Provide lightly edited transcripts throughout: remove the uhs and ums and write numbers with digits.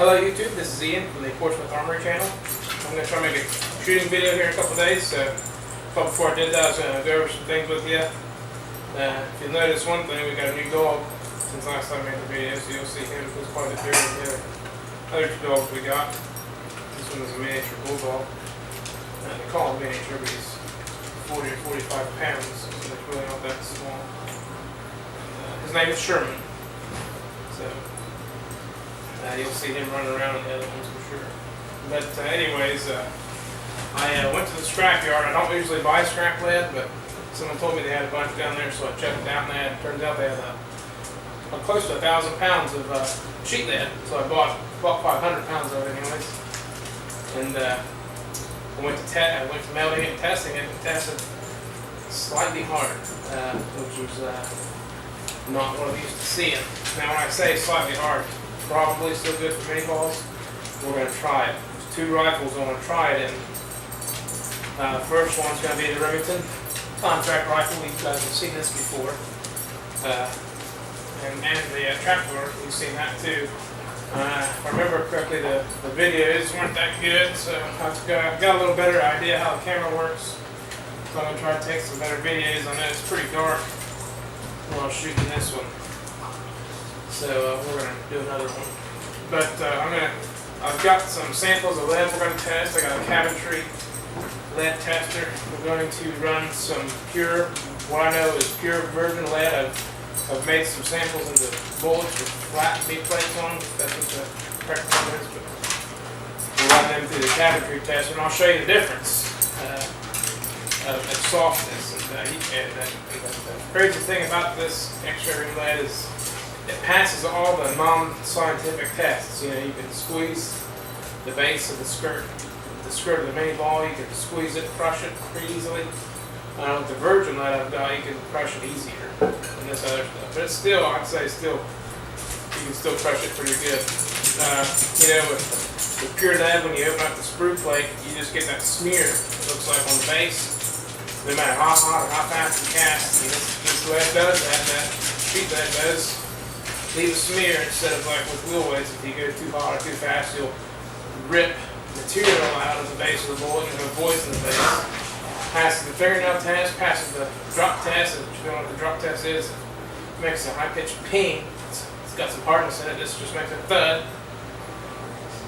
Hello YouTube, this is Ian from the Portsmouth Armory channel. I'm going to try to make a shooting video here in a couple of days. But before I did that, I was going to go over some things with you. If you'll notice one thing, we got a new dog since last time I made the video, so you'll see him. There's quite a bit different than the other two dogs we got. This one is a miniature bulldog. They call him miniature, but he's 40 or 45 pounds, so he's really not that small. His name is Sherman. So you'll see him running around in the other ones for sure. But anyways, I went to the scrapyard. I don't usually buy scrap lead, but someone told me they had a bunch down there, so I checked it out, and it turns out they had close to 1,000 pounds of sheet lead. So I bought 500 pounds of it anyways. And I went to melting it and testing it, and tested slightly hard, which was not what I'm used to seeing. Now when I say slightly hard, probably still good for mini balls. We're going to try it. There's two rifles I want to try it in. The first one's going to be the Remington contract rifle. You guys have seen this before. And the trapdoor, we've seen that too. If I remember correctly, the videos weren't that good, so I've got a little better idea how the camera works. So I'm going to try to take some better videos. I know it's pretty dark while I'm shooting this one. So we're going to do another one. But I've got some samples of lead we're going to test. I got a cabinetry lead tester. We're going to run some pure, what I know is pure virgin lead. I've made some samples into bullets with flat meat plates on them. That's what the correct term is. But we'll run them through the cabinetry tester, and I'll show you the difference of softness. And the crazy thing about this extra virgin lead is it passes all the non-scientific tests. You know, you can squeeze the base of the skirt of the mini ball. You can squeeze it, crush it pretty easily. With the virgin lead I've got, you can crush it easier than this other stuff. But it's still, I'd say, you can still crush it pretty good. You know, with pure lead, when you open up the sprue plate, you just get that smear. It looks like on the base. No matter how hot or how fast you cast, this lead does that sheet lead does leave a smear instead of like with wheel weights. If you go too hot or too fast, you'll rip material out of the base of the bullet and have voids in the base. Passes the fingernail test, passes the drop test. If you don't know what the drop test is, it makes a high-pitched ping. It's got some hardness in it. This just makes a thud.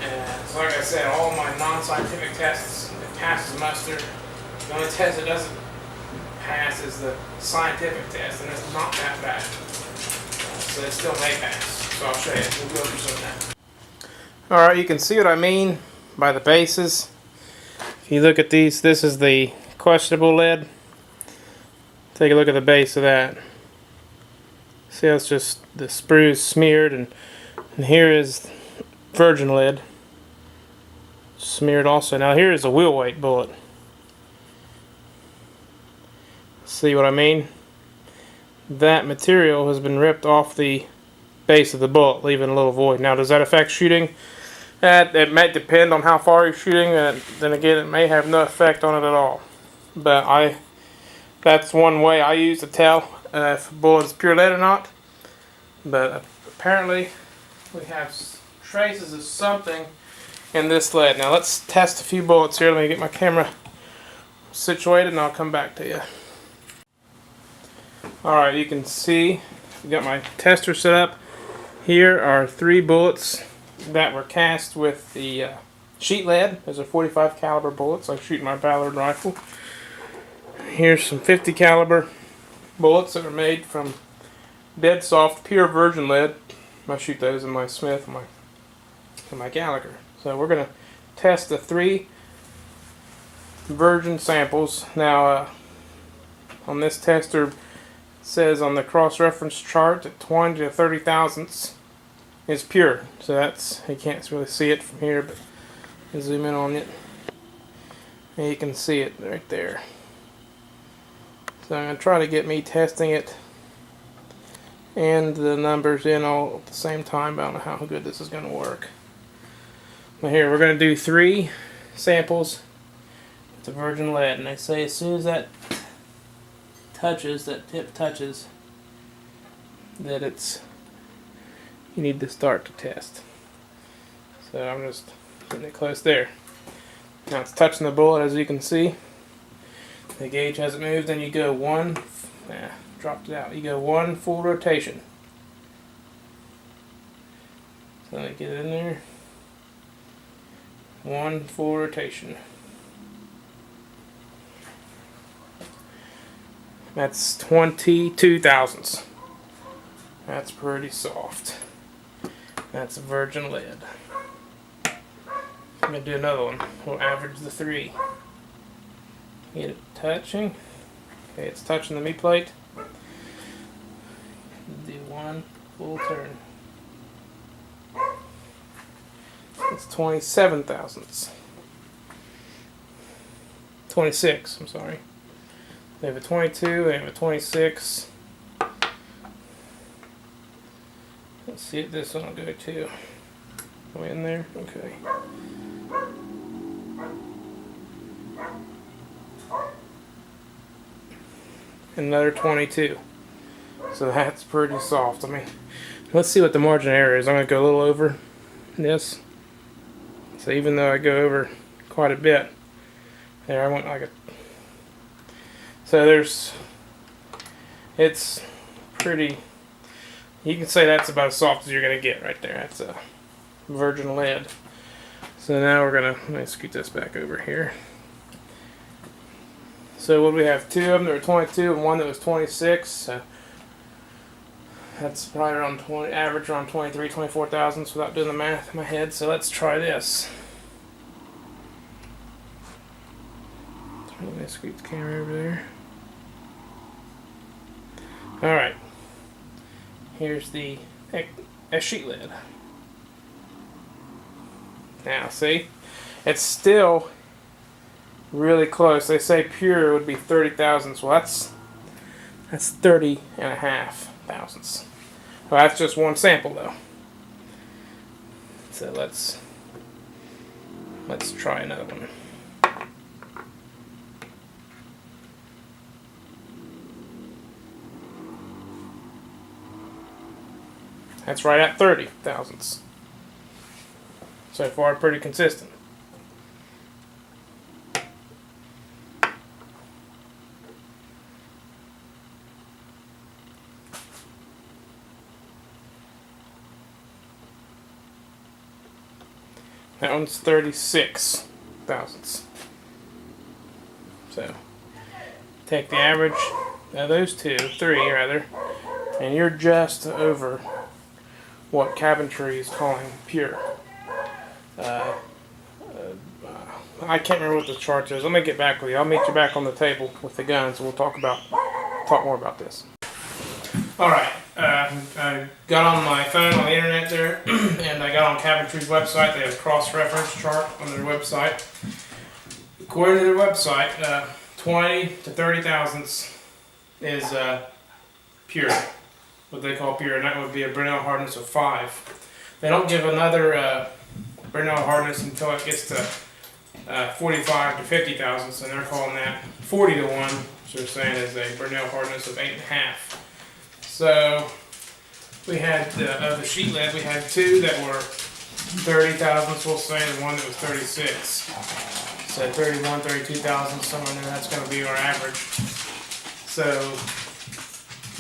And so like I said, all my non-scientific tests, it passes muster. The only test it doesn't pass is the scientific test, and it's not that bad. So it still may pass. So I'll show you. We'll go through some of that. Alright, you can see what I mean by the bases. If you look at these, this is the questionable lead. Take a look at the base of that. See how it's just the sprue is smeared, and here is virgin lead smeared also. Now here is a wheel weight bullet. See what I mean? That material has been ripped off the base of the bullet, leaving a little void. Now does that affect shooting? It may depend on how far you're shooting, and then again it may have no effect on it at all. But that's one way I use to tell if a bullet is pure lead or not. But apparently we have traces of something in this lead. Now let's test a few bullets here. Let me get my camera situated and I'll come back to you. Alright, you can see I've got my tester set up. Here are 3 bullets that were cast with the sheet lead. Those are 45 caliber bullets. I shoot my Ballard rifle. Here's some 50 caliber bullets that are made from dead soft pure virgin lead. I shoot those in my Smith and my Gallagher. So we're going to test the 3 virgin samples. Now on this tester it says on the cross-reference chart that 20 to 30 thousandths is pure. So that's, you can't really see it from here, but I'll zoom in on it and you can see it right there. So I'm going to try to get me testing it and the numbers in all at the same time, but I don't know how good this is going to work. Now here we're going to do 3 samples with the virgin lead, and they say as soon as that tip touches, that you need to start to test. So I'm just putting it close there. Now it's touching the bullet, as you can see. The gauge hasn't moved, and you go one, dropped it out. You go one full rotation. So let me get it in there. One full rotation. That's 22 thousandths. That's pretty soft. That's virgin lead. I'm going to do another one. We'll average the 3. Get it touching. Okay, it's touching the meat plate. Do one full turn. It's 27 thousandths. 26, I'm sorry. We have a 22, we have a 26. Let's see if this one will go too. Are we in there? Okay. Another 22. So that's pretty soft. I mean, let's see what the margin of error is. I'm going to go a little over this. So even though I go over quite a bit, there I went like a. So it's pretty. You can say that's about as soft as you're going to get right there. That's a virgin lead. So now we're going to, let me scoot this back over here. So what do we have? 2 of them that were 22 and one that was 26. So that's probably around 20, average around 23, 24 thousandths without doing the math in my head. So let's try this. Let me scoot the camera over there. Alright. Here's the sheet lead. Now, see? It's still really close. They say pure would be 30 thousandths. Well, that's 30 and a half thousandths. Well, that's just one sample, though. So let's try another one. That's right at 30 thousandths. So far, pretty consistent. That one's 36 thousandths. So, take the average of those three rather, and you're just over what cabinetry is calling pure. I can't remember what the chart is. Let me get back with you. I'll meet you back on the table with the guns, and we'll talk more about this. All right. I got on my phone on the internet there, and I got on Cabinetry's website. They have a cross-reference chart on their website. According to their website, 20 to 30 thousandths is pure, what they call pure, and that would be a Brinell hardness of 5. They don't give another Brinell hardness until it gets to 45 to 50 thousandths, and they're calling that 40 to 1, which they're saying is a Brinell hardness of 8.5. So we had the sheet lead, we had 2 that were 30 thousandths, we'll say, and one that was 36. So 31, 32 thousandths, somewhere in there, that's going to be our average. So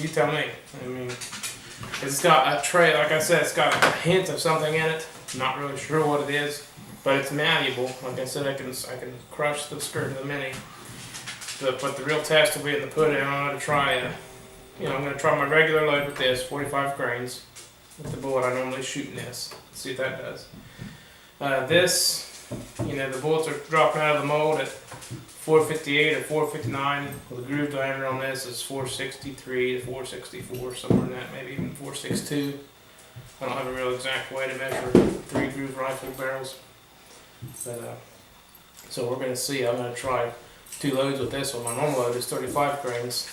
you tell me. I mean, it's got a tray, like I said, it's got a hint of something in it. I'm not really sure what it is, but it's malleable. Like I said, I can crush the skirt of the Mini. But the real test will be in the put-in. I'm going to try I'm going to try my regular load with this, 45 grains, with the bullet I normally shoot in this. Let's see if that does. This, the bullets are dropping out of the mold at 458 or 459. Well, the groove diameter on this is 463 to 464, somewhere in that, maybe even 462. I don't have a real exact way to measure 3 groove rifle barrels. But, so we're going to see. I'm going to try 2 loads with this one. My normal load is 35 grains.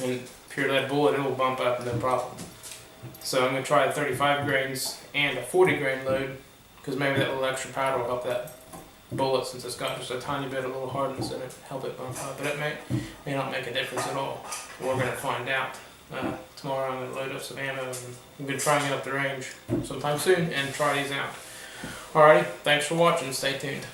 And pure lead bullet, it will bump up, no problem. So I'm going to try a 35 grains and a 40 grain load, because maybe that little extra powder will help that bullet, since it's got just a tiny bit of little hardness in it, help it bump up. But it may not make a difference at all. We're going to find out. Tomorrow I'm going to load up some ammo, and I'm going to try and get up the range sometime soon and try these out. Alrighty, thanks for watching. Stay tuned.